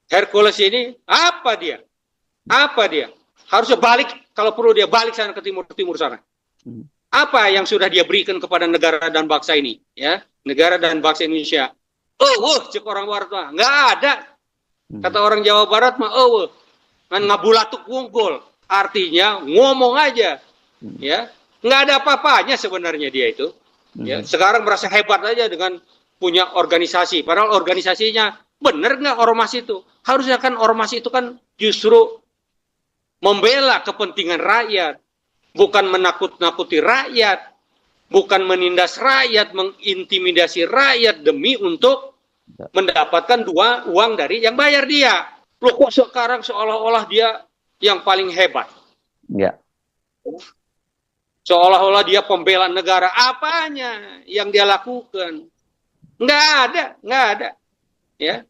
Hercules ini apa dia? Apa dia? Harusnya balik, kalau perlu dia balik sana ke timur sana. Apa yang sudah dia berikan kepada negara dan bangsa ini, ya? Negara dan bangsa Indonesia. Cek orang barat mah nggak ada. Kata orang Jawa Barat mah kan ngabulatuk wungkul. Artinya ngomong aja, ya. Nggak ada apa-apanya sebenarnya dia itu. Ya, sekarang merasa hebat aja dengan punya organisasi. Padahal organisasinya benar nggak ormas itu? Harusnya kan ormas itu kan justru membela kepentingan rakyat, bukan menakut-nakuti rakyat, bukan menindas rakyat, mengintimidasi rakyat demi untuk mendapatkan uang dari yang bayar dia. Loh kok sekarang seolah-olah dia yang paling hebat? Ya. Seolah-olah dia pembela negara. Apanya yang dia lakukan? Nggak ada. Ya.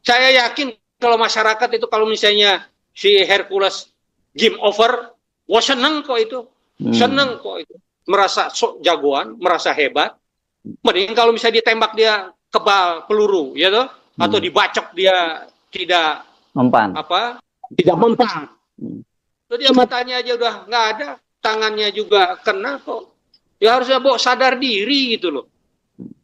Saya yakin kalau masyarakat itu kalau misalnya si Hercules game over, seneng kok itu. Seneng kok itu. Merasa jagoan, merasa hebat. Mending kalau misalnya ditembak dia kebal peluru, ya toh? Atau dibacok dia tidak mempan. Tidak mempan. Jadi matanya aja udah nggak ada, tangannya juga kena kok. Ya harusnya sadar diri gitu loh.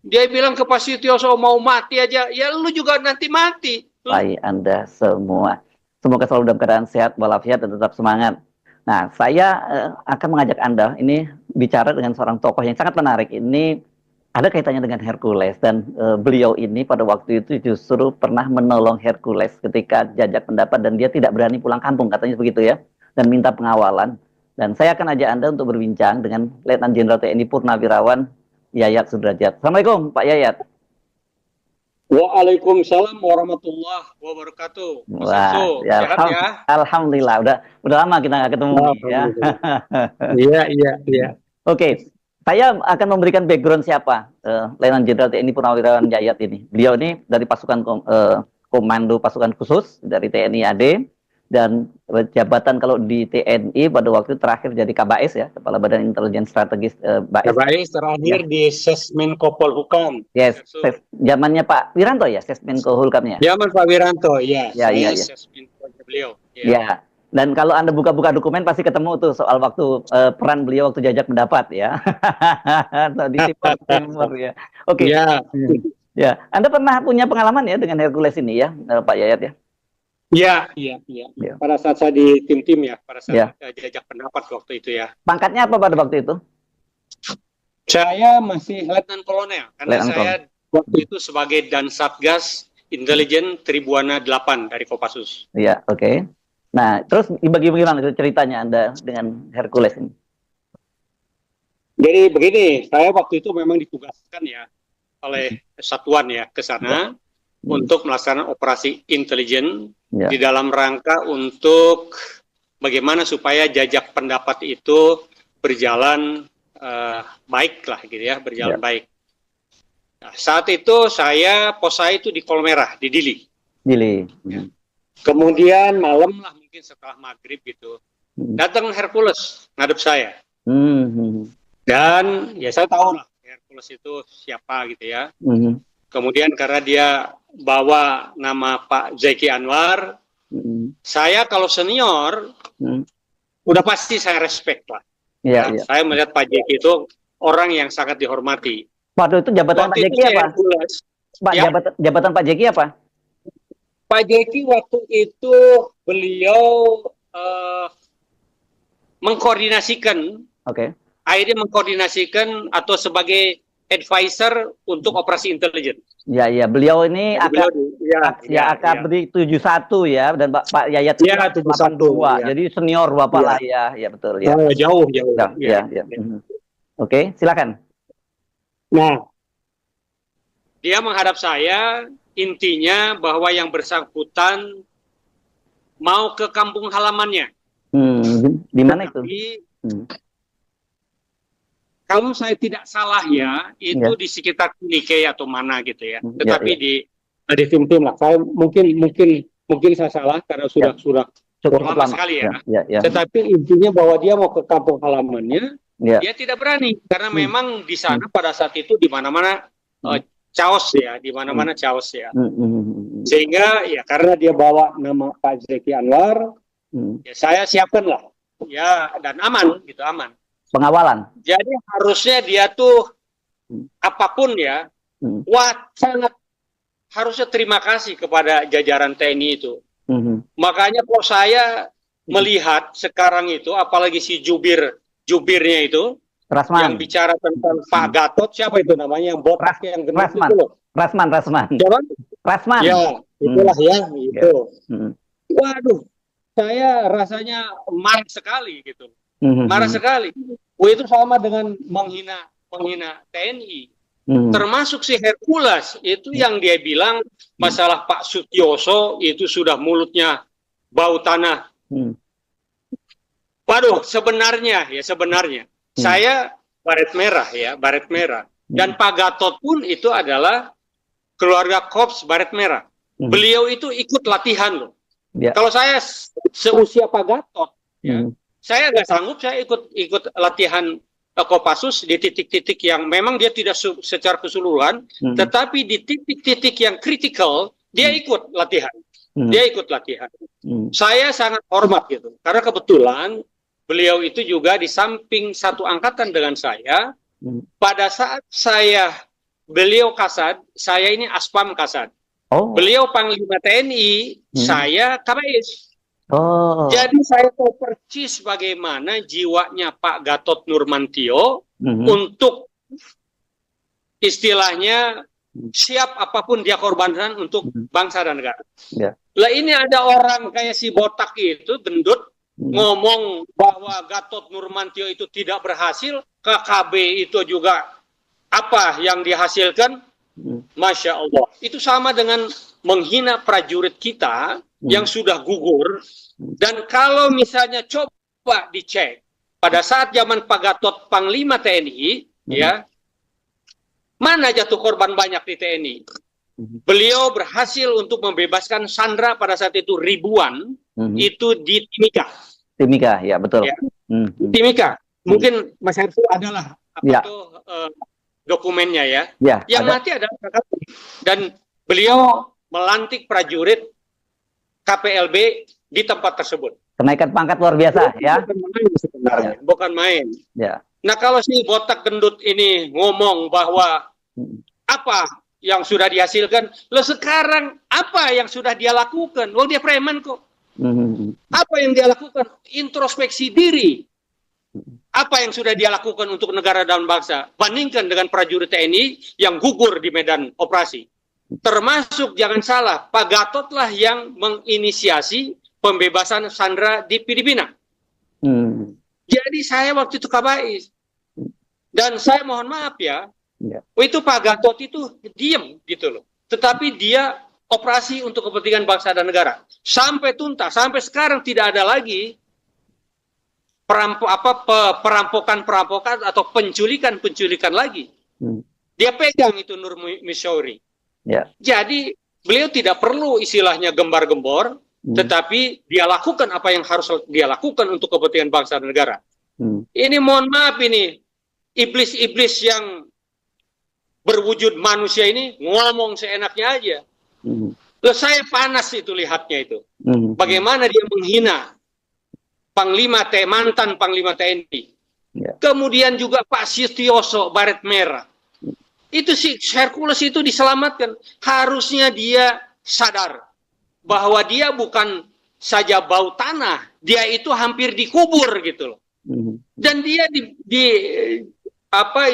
Dia bilang ke Pak Sutioso mau mati aja, ya lu juga nanti mati. Baik Anda semua. Semoga selalu dalam keadaan sehat, walafiat, dan tetap semangat. Nah, saya akan mengajak Anda ini bicara dengan seorang tokoh yang sangat menarik. Ini ada kaitannya dengan Hercules, dan beliau ini pada waktu itu justru pernah menolong Hercules ketika jajak pendapat dan dia tidak berani pulang kampung, katanya begitu ya, dan minta pengawalan. Dan saya akan ajak Anda untuk berbincang dengan Letnan Jenderal TNI Purnawirawan Yayat Sudrajat. Assalamualaikum Pak Yayat. Waalaikumsalam warahmatullahi wabarakatuh. Wah, ya, sehat ya? Alhamdulillah. Udah lama kita nggak ketemu ya. Iya. Oke, saya akan memberikan background siapa Letnan Jenderal TNI Purnawirawan Yayat ini. Beliau ini dari pasukan komando pasukan khusus dari TNI AD, dan jabatan kalau di TNI pada waktu terakhir jadi KBS ya, Kepala Badan Intelijen Strategis BAIS. KBS terakhir ya. Di Sesmenko Polhukam. Yes, zamannya Pak Wiranto ya, Sesmenko Hulkamnya. Zaman Pak Wiranto, ya. Ya. Sesmenko beliau. Ya. Dan kalau Anda buka-buka dokumen pasti ketemu tuh soal waktu peran beliau waktu jajak pendapat ya. Di Timur ya. Oke. Ya. Anda pernah punya pengalaman ya dengan Hercules ini ya, Pak Yayat ya? Iya. Pada saat saya di tim-tim ya, pada saat jajak pendapat waktu itu ya. Pangkatnya apa pada waktu itu? Saya masih Letnan Kolonel, karena saya waktu itu sebagai Dan Satgas Intelijen Tribuana 8 dari Kopassus. Iya, oke. Nah, terus bagaimana itu ceritanya Anda dengan Hercules ini? Jadi begini, saya waktu itu memang ditugaskan ya oleh satuan ya ke sana untuk melaksanakan operasi intelijen di dalam rangka untuk bagaimana supaya jajak pendapat itu berjalan baik lah gitu ya, berjalan baik. Nah, saat itu pos saya itu di Kolmerah, di Dili. Ya. Kemudian malam lah mungkin setelah maghrib gitu, datang Hercules ngadep saya. Dan ya saya tahu lah Hercules itu siapa gitu ya. Kemudian karena dia bawa nama Pak Zeki Anwar, saya kalau senior udah pasti saya respect lah. Saya melihat Pak Zeki itu orang yang sangat dihormati. Waktu itu jabatan Pak Zeki apa? Jabatan Pak Zeki apa? Pak Zeki waktu itu beliau mengkoordinasikan, akhirnya mengkoordinasikan atau sebagai advisor untuk operasi intelijen. Ya, beliau ini AKABRI 71 ya, dan Pak Yayat 82. Jadi senior Bapak lah ya. Ya betul ya. Jauh. Ya. Oke, silakan. Nah, dia menghadap saya, intinya bahwa yang bersangkutan mau ke kampung halamannya. Di mana itu? Kalau saya tidak salah ya, itu di sekitar Nike atau mana gitu ya. Tetapi di tim-tim lah. Saya mungkin saya salah karena sudah lama sekali ya. Tetapi intinya bahwa dia mau ke kampung halamannya, dia tidak berani karena memang di sana pada saat itu di mana-mana chaos ya, di mana-mana chaos ya. Hmm. Sehingga ya karena dia bawa nama Pak Zeki Anwar, ya saya siapkan lah, ya dan aman gitu, aman. Pengawalan. Jadi harusnya dia tuh apapun ya, sangat harusnya terima kasih kepada jajaran TNI itu. Makanya kok saya melihat sekarang itu, apalagi si jubirnya itu, Rasman. yang bicara tentang Pak Gatot, siapa itu namanya yang botak yang gendut Rasman. itu loh. Rasman. Siapa? Rasman. Ya, itulah ya, itu. Waduh, saya rasanya marah sekali gitu. Marah sekali. Wah, itu sama dengan menghina TNI. Termasuk si Hercules itu yang dia bilang masalah Pak Sutioso itu sudah mulutnya bau tanah. Waduh, sebenarnya saya baret merah dan Pak Gatot pun itu adalah keluarga Korps Baret Merah. Beliau itu ikut latihan loh. Kalau saya seusia Pak Gatot, ya, saya nggak sanggup, saya ikut latihan Kopassus di titik-titik yang memang dia tidak secara keseluruhan, tetapi di titik-titik yang kritikal dia ikut latihan. Saya sangat hormat gitu, karena kebetulan beliau itu juga di samping satu angkatan dengan saya. Pada saat beliau Kasad, saya ini Aspam Kasad. Beliau Panglima TNI, saya Kabais. Jadi saya tahu persis bagaimana jiwanya Pak Gatot Nurmantio untuk istilahnya siap apapun dia korbankan untuk bangsa dan negara. Lah ini ada orang kayak si botak itu, gendut, ngomong bahwa Gatot Nurmantio itu tidak berhasil, KKB itu juga apa yang dihasilkan, Masya Allah. Itu sama dengan menghina prajurit kita yang sudah gugur. Dan kalau misalnya coba dicek, pada saat zaman Pak Gatot Panglima TNI, ya, mana jatuh korban banyak di TNI? Beliau berhasil untuk membebaskan sandera pada saat itu ribuan, itu di Timika. Timika, ya betul. Ya. Timika, mungkin Mas Hersu adalah dokumennya ya. Yang ada. Mati adalah KKB. Dan beliau melantik prajurit KPLB di tempat tersebut. Kenaikan pangkat luar biasa, ya. Bukan main. Ya. Nah kalau si botak gendut ini ngomong bahwa apa yang sudah dihasilkan, lo sekarang apa yang sudah dia lakukan? Lo dia preman kok. Apa yang dia lakukan? Introspeksi diri. Apa yang sudah dia lakukan untuk negara dan bangsa? Bandingkan dengan prajurit TNI yang gugur di medan operasi. Termasuk, jangan salah, Pak Gatot lah yang menginisiasi pembebasan sandera di Filipina. Jadi saya waktu itu Kabais. Dan saya mohon maaf ya, itu Pak Gatot itu diam gitu loh. Tetapi dia operasi untuk kepentingan bangsa dan negara. Sampai tuntas, sampai sekarang tidak ada lagi perampokan atau penculikan lagi. Dia pegang itu Nur Missouri. Jadi beliau tidak perlu istilahnya gembar-gembor, tetapi dia lakukan apa yang harus dia lakukan untuk kepentingan bangsa dan negara. Ini mohon maaf ini, iblis-iblis yang berwujud manusia ini ngomong seenaknya aja. Loh, saya panas itu lihatnya itu. Bagaimana dia menghina mantan Panglima TNI. Kemudian juga Pak Sutioso Baret Merah. Itu si Hercules itu diselamatkan. Harusnya dia sadar bahwa dia bukan saja bau tanah, dia itu hampir dikubur gitu loh. Dan dia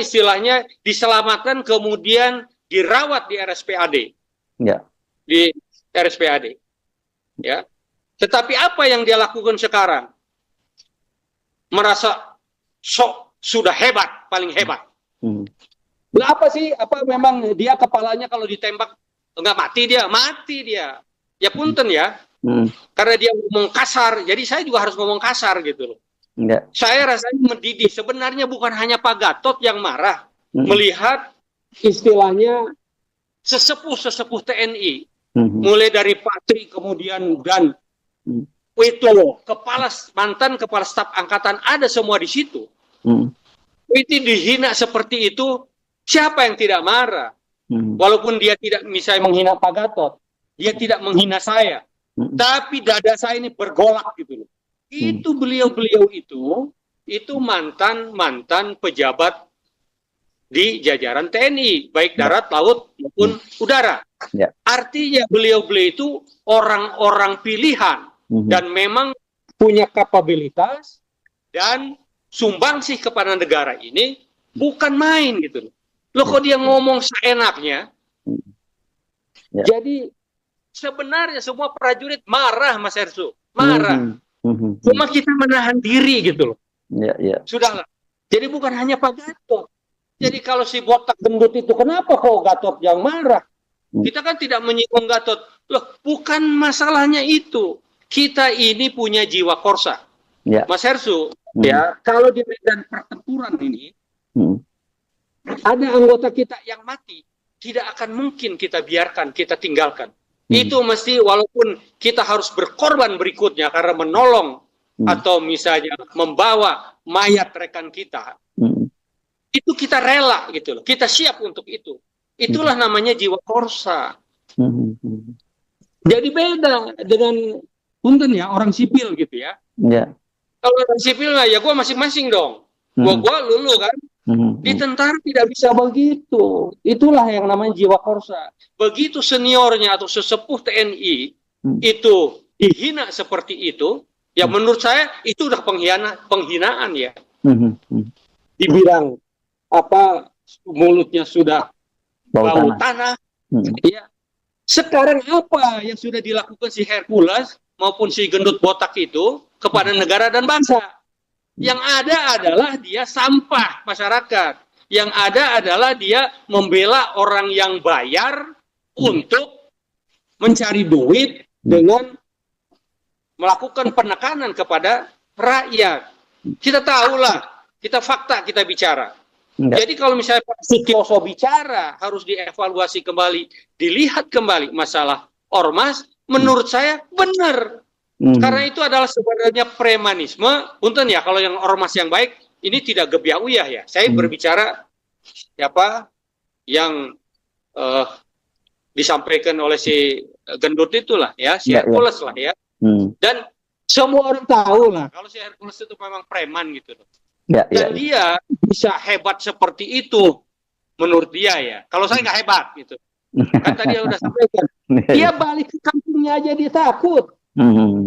istilahnya diselamatkan kemudian dirawat di RSPAD. Di RSPAD. Ya. Tetapi apa yang dia lakukan sekarang? Merasa sudah hebat, paling hebat. Apa sih? Apa memang dia kepalanya kalau ditembak enggak mati dia? Mati dia. Ya punten ya. Karena dia ngomong kasar, jadi saya juga harus ngomong kasar gitu loh. Saya rasanya mendidih. Sebenarnya bukan hanya Pak Gatot yang marah melihat istilahnya sesepuh TNI, mulai dari Patri kemudian dan itu mantan kepala staf angkatan ada semua di situ. Itu dihina seperti itu, siapa yang tidak marah? Walaupun dia tidak misalnya menghina Pak Gatot, dia tidak menghina saya, tapi dada saya ini bergolak gitu loh. Itu beliau-beliau itu mantan pejabat di jajaran TNI, baik darat, laut maupun udara. Artinya beliau-beliau itu orang-orang pilihan dan memang punya kapabilitas dan sumbangsih kepada negara ini bukan main gitu. Loh kok dia ngomong seenaknya? Jadi sebenarnya semua prajurit marah, Mas Ersu, marah. Cuma kita menahan diri gitu loh. Sudahlah. Jadi bukan hanya Pak Gatot. Jadi kalau si botak gendut itu kenapa kok Gatot yang marah? Kita kan tidak menyinggung Gatot. Loh, bukan masalahnya itu. Kita ini punya jiwa korsa. Mas Hersu, ya, kalau di medan pertempuran ini ada anggota kita yang mati, tidak akan mungkin kita biarkan, kita tinggalkan. Itu mesti walaupun kita harus berkorban berikutnya karena menolong atau misalnya membawa mayat rekan kita. Itu kita rela gitu loh. Kita siap untuk itu. Itulah namanya jiwa korsa. Jadi beda dengan punten ya orang sipil gitu ya. Kalau orang sipil ya gue masing-masing dong. Gue lulu kan. Di tentara tidak bisa begitu. Itulah yang namanya jiwa korsa. Begitu seniornya atau sesepuh TNI itu dihina seperti itu, ya menurut saya itu udah penghinaan ya. Dibilang apa mulutnya sudah bau tanah. Ya. Sekarang apa yang sudah dilakukan si Hercules maupun si gendut botak itu kepada negara dan bangsa? Yang ada adalah dia sampah masyarakat. Yang ada adalah dia membela orang yang bayar untuk mencari duit dengan melakukan penekanan kepada rakyat. Kita tahulah, kita fakta, kita bicara. Jadi kalau misalnya Pak Sutioso bicara, harus dievaluasi kembali, dilihat kembali masalah ormas, menurut saya benar. Karena itu adalah sebenarnya premanisme. Punten ya, kalau yang ormas yang baik, ini tidak gebiah-uyah ya. Saya berbicara siapa yang disampaikan oleh si gendut itulah ya, si Hercules lah ya. Dan semua orang tahu lah, kalau si Hercules itu memang preman gitu loh. Dan dia bisa hebat seperti itu menurut dia ya. Kalau saya nggak hebat gitu. Kan tadi udah sampaikan. Dia balik ke kampungnya aja dia takut.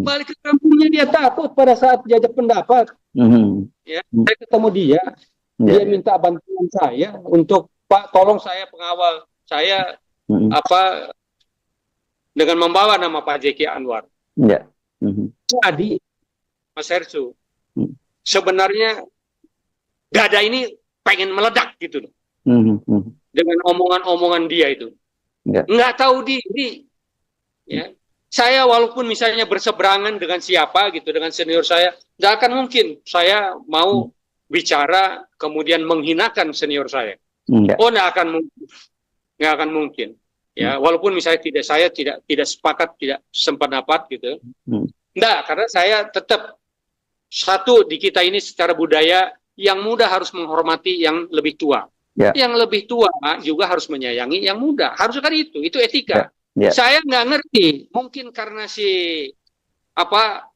Balik ke kampungnya dia takut pada saat diajak pendapat. Ya, saya ketemu dia. Dia minta bantuan saya untuk Pak tolong saya pengawal saya apa dengan membawa nama Pak Jeki Anwar. Jadi Mas Hersu sebenarnya dada ini pengen meledak gitu loh. Dengan omongan-omongan dia itu. Nggak tahu diri. Ya. Saya walaupun misalnya berseberangan dengan siapa gitu, dengan senior saya, nggak akan mungkin saya mau bicara kemudian menghinakan senior saya. Oh, nggak akan mungkin. Ya, walaupun misalnya saya tidak sepakat, tidak sependapat gitu. Nggak, karena saya tetap satu di kita ini secara budaya yang muda harus menghormati yang lebih tua. Yang lebih tua juga harus menyayangi yang muda. Harus kan itu etika. Saya nggak ngerti, mungkin karena si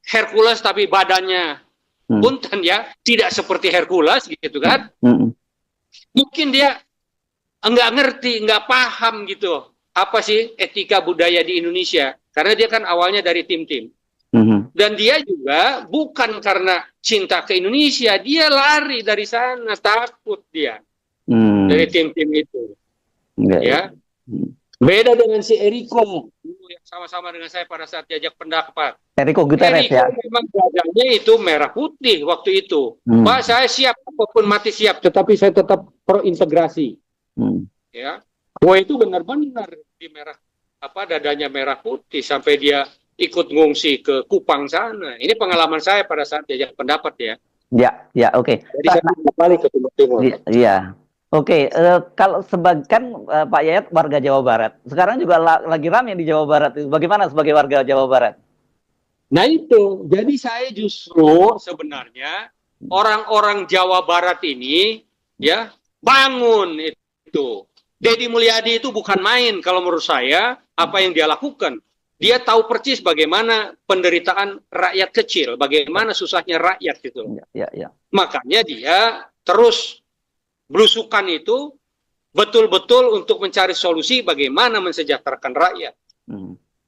Hercules tapi badannya punten ya, tidak seperti Hercules gitu kan. Mungkin dia nggak ngerti, nggak paham gitu apa sih etika budaya di Indonesia. Karena dia kan awalnya dari tim-tim. Dan dia juga bukan karena cinta ke Indonesia, dia lari dari sana, takut dia dari tim-tim itu. Ya, beda dengan si Eriko yang sama-sama dengan saya pada saat diajak pendapat. Eriko Guterres ya. Memang wajahnya itu merah putih waktu itu. Pak, saya siap apapun mati siap, tetapi saya tetap pro integrasi. Ya, itu benar-benar di dadanya merah putih sampai dia ikut ngungsi ke Kupang sana. Ini pengalaman saya pada saat diajak pendapat ya. Ya, oke. Jadi saya kembali ke Timur Timur. Iya. Oke, kalau sebagian Pak Yayat warga Jawa Barat, sekarang juga lagi ramai di Jawa Barat. Bagaimana sebagai warga Jawa Barat? Nah itu, jadi saya justru sebenarnya orang-orang Jawa Barat ini ya bangun itu. Deddy Mulyadi itu bukan main kalau menurut saya apa yang dia lakukan. Dia tahu persis bagaimana penderitaan rakyat kecil, bagaimana susahnya rakyat gitu. Makanya dia terus belusukan itu betul-betul untuk mencari solusi bagaimana mensejahterakan rakyat.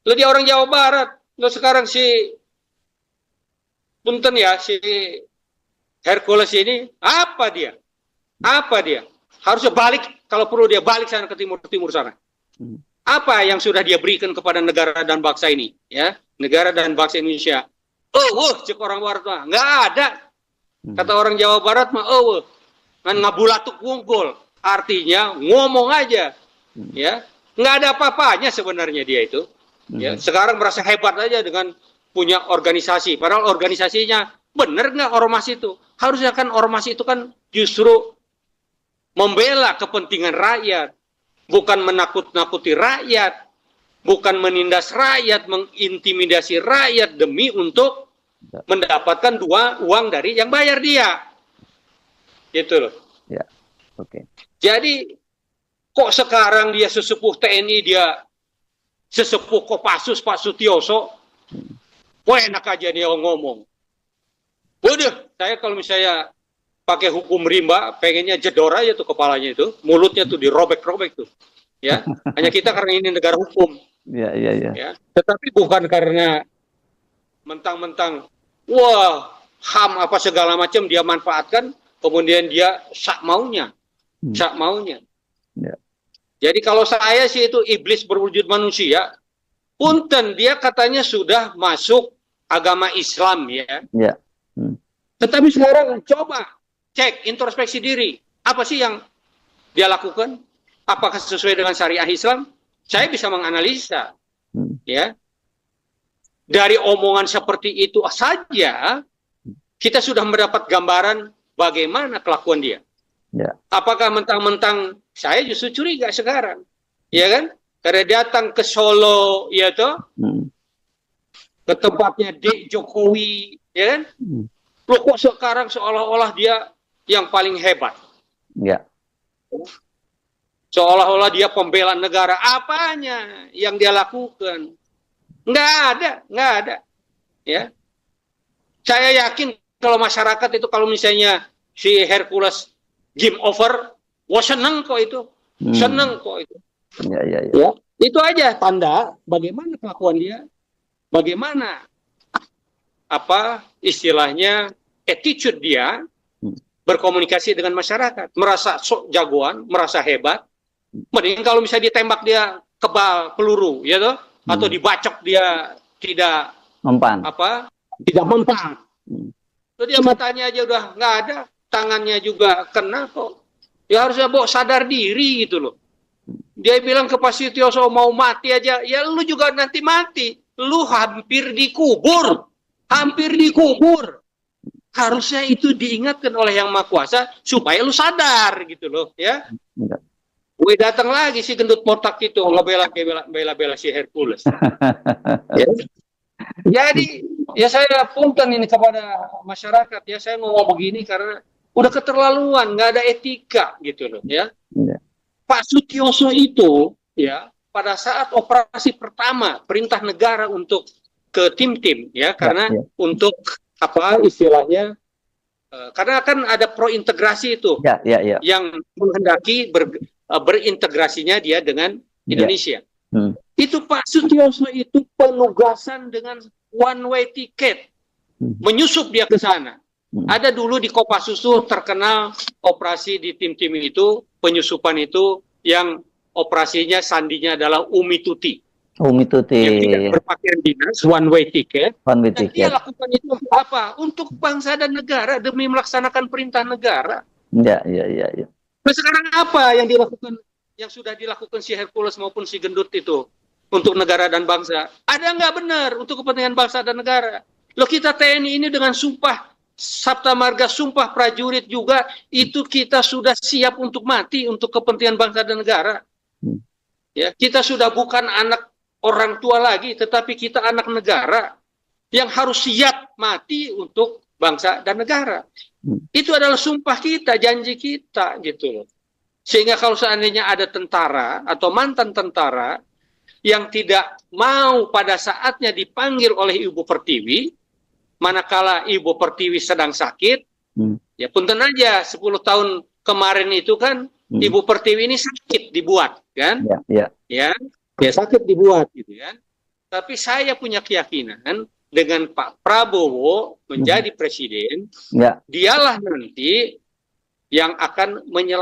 Lo dia orang Jawa Barat, lo sekarang si punten ya, si Hercules ini, apa dia? Harusnya balik, kalau perlu dia balik sana ke timur sana. Apa yang sudah dia berikan kepada negara dan bangsa ini, ya, negara dan bangsa Indonesia? Cek orang Barat mah nggak ada. Kata orang Jawa Barat mah, kan ngabulatuk wungkul, artinya ngomong aja, ya, nggak ada apa-apanya sebenarnya dia itu. Ya, sekarang merasa hebat aja dengan punya organisasi, padahal organisasinya bener nggak ormas itu? Harusnya kan ormas itu kan justru membela kepentingan rakyat. Bukan menakut-nakuti rakyat, bukan menindas rakyat, mengintimidasi rakyat demi untuk mendapatkan uang dari yang bayar dia. Gitu loh. Ya, oke. Jadi, kok sekarang dia sesepuh TNI, dia sesepuh Kopassus, Pak Sutioso, kok enak aja dia ngomong. Waduh, saya kalau misalnya pakai hukum rimba, pengennya jedor aja tuh kepalanya itu, mulutnya tuh dirobek-robek tuh, ya. Hanya kita karena ini negara hukum, ya. Tetapi bukan karena mentang-mentang, wah HAM apa segala macam dia manfaatkan, kemudian dia sak maunya. Ya. Jadi kalau saya sih itu iblis berwujud manusia, punten dia katanya sudah masuk agama Islam, ya. Tetapi sekarang coba cek introspeksi diri. Apa sih yang dia lakukan? Apakah sesuai dengan syariah Islam? Saya bisa menganalisa. Ya. Dari omongan seperti itu saja, kita sudah mendapat gambaran bagaimana kelakuan dia. Ya. Apakah mentang-mentang, saya justru curiga sekarang. Ya kan? Karena datang ke Solo, ya toh? Ke tempatnya Dek Jokowi, ya kan? Loh kok sekarang seolah-olah dia yang paling hebat. Ya. Seolah-olah dia pembela negara. Apanya yang dia lakukan? Nggak ada. Ya. Saya yakin kalau masyarakat itu kalau misalnya si Hercules game over, wah seneng kok itu. Seneng kok itu. Ya. Itu aja tanda bagaimana kelakuan dia. Bagaimana apa istilahnya attitude dia berkomunikasi dengan masyarakat, merasa sok jagoan, merasa hebat. Mending kalau misalnya ditembak dia kebal peluru, ya toh, atau dibacok dia tidak mempan. Tidak mempan. Tuh dia matanya aja udah nggak ada, tangannya juga kena kok. Ya harusnya sadar diri gitu loh. Dia bilang ke Pak Sutioso mau mati aja, ya lu juga nanti mati. Lu hampir dikubur. Harusnya itu diingatkan oleh Yang Maha Kuasa supaya lu sadar gitu loh, ya. Gue datang lagi si gendut motak itu ngebela si Hercules. Ya. Jadi ya saya punten ini kepada masyarakat, ya saya ngomong begini karena udah keterlaluan, nggak ada etika gitu loh, ya. Pak Sutioso itu ya pada saat operasi pertama perintah negara untuk ke tim-tim, ya karena untuk apa istilahnya karena kan ada prointegrasi itu yang menghendaki berintegrasinya dia dengan Indonesia. Itu Pak Sutioso itu penugasan dengan one way ticket menyusup dia ke sana. Ada dulu di Kopassus terkenal operasi di tim-tim itu penyusupan itu yang operasinya sandinya adalah Umi Tuti. Yang tidak berpakaian dinas, one way ticket. Dan dia lakukan itu apa? Untuk bangsa dan negara demi melaksanakan perintah negara. Ya. Nah sekarang apa yang dilakukan, yang sudah dilakukan si Hercules maupun si gendut itu untuk negara dan bangsa? Ada nggak benar untuk kepentingan bangsa dan negara? Loh kita TNI ini dengan sumpah Sabta Marga, sumpah prajurit juga itu kita sudah siap untuk mati untuk kepentingan bangsa dan negara. Ya, kita sudah bukan anak orang tua lagi, tetapi kita anak negara yang harus siap mati untuk bangsa dan negara. Itu adalah sumpah kita, janji kita, gitu loh. Sehingga kalau seandainya ada tentara atau mantan tentara yang tidak mau pada saatnya dipanggil oleh Ibu Pertiwi, manakala Ibu Pertiwi sedang sakit, ya punten aja 10 tahun kemarin itu kan Ibu Pertiwi ini sakit dibuat, kan? Ya sakit dibuat gitu kan. Tapi saya punya keyakinan dengan Pak Prabowo menjadi presiden, dialah nanti yang akan menyelamatkan